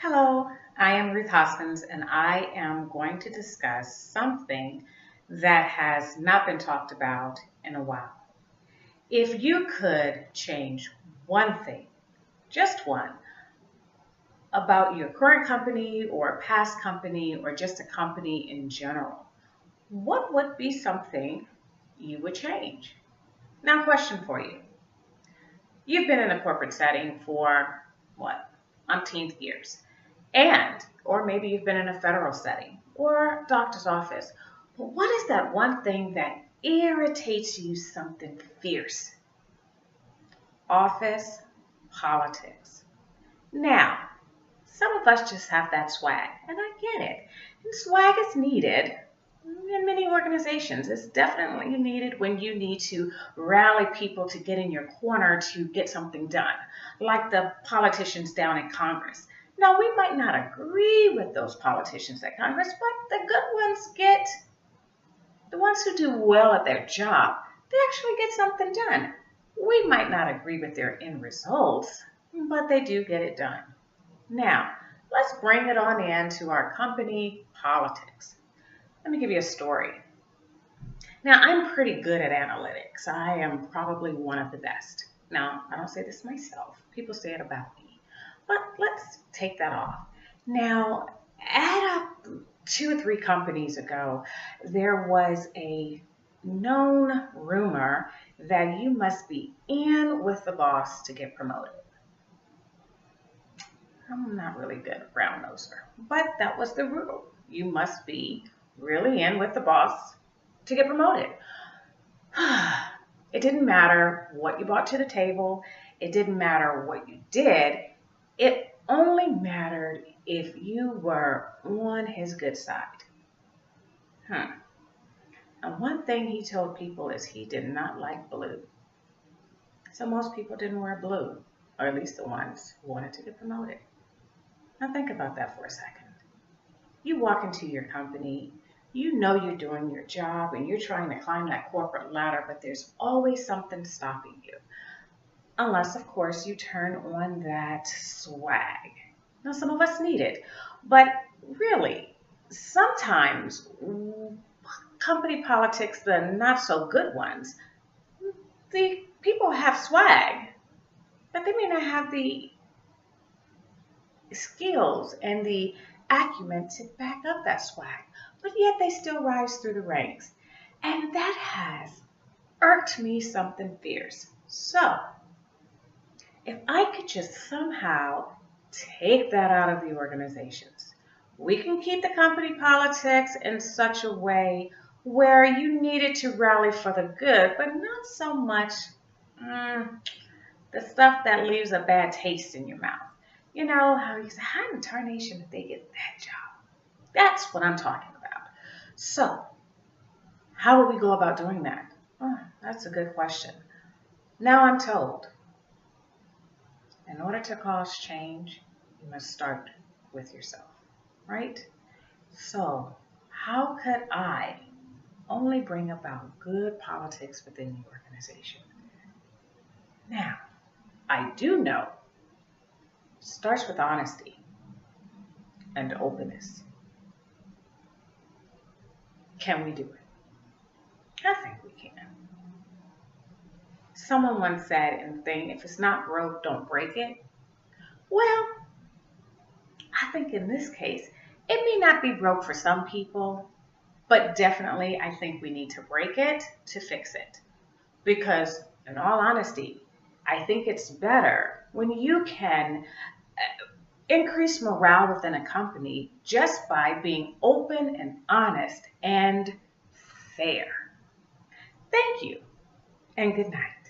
Hello, I am Ruth Hoskins, and I am going to discuss something that has not been talked about in a while. If you could change one thing, just one, about your current company or past company or just a company in general, what would be something you would change? Now, question for you. You've been in a corporate setting for what, umpteenth years. Or maybe you've been in a federal setting or doctor's office. But what is that one thing that irritates you something fierce? Office politics. Now, some of us just have that swag, and I get it. And swag is needed in many organizations. It's definitely needed when you need to rally people to get in your corner to get something done, like the politicians down in Congress. Now, we might not agree with those politicians at Congress, but the good ones the ones who do well at their job, they actually get something done. We might not agree with their end results, but they do get it done. Now, let's bring it on in to our company politics. Let me give you a story. Now, I'm pretty good at analytics. I am probably one of the best. Now, I don't say this myself. People say it about me. But let's take that off. Now, at 2 or 3 companies ago, there was a known rumor that you must be in with the boss to get promoted. I'm not really good at brown noser, but that was the rule. You must be really in with the boss to get promoted. It didn't matter what you brought to the table. It didn't matter what you did. It only mattered if you were on his good side. And one thing he told people is he did not like blue. So most people didn't wear blue, or at least the ones who wanted to get promoted. Now think about that for a second. You walk into your company, you know you're doing your job and you're trying to climb that corporate ladder, but there's always something stopping you. Unless, of course, you turn on that swag. Now, some of us need it, but really, sometimes company politics, the not so good ones, the people have swag, but they may not have the skills and the acumen to back up that swag, but yet they still rise through the ranks. And that has irked me something fierce. So, if I could just somehow take that out of the organizations, we can keep the company politics in such a way where you needed to rally for the good, but not so much the stuff that leaves a bad taste in your mouth. You know how you say, how in tarnation did they get that job? That's what I'm talking about. So, how would we go about doing that? Oh, that's a good question. Now I'm told, in order to cause change, you must start with yourself, right? So, how could I only bring about good politics within the organization? Now, I do know it starts with honesty and openness. Can we do it? I think we can. Someone once said in the thing, if it's not broke, don't break it. Well, I think in this case, it may not be broke for some people, but definitely I think we need to break it to fix it. Because in all honesty, I think it's better when you can increase morale within a company just by being open and honest and fair. Thank you and good night.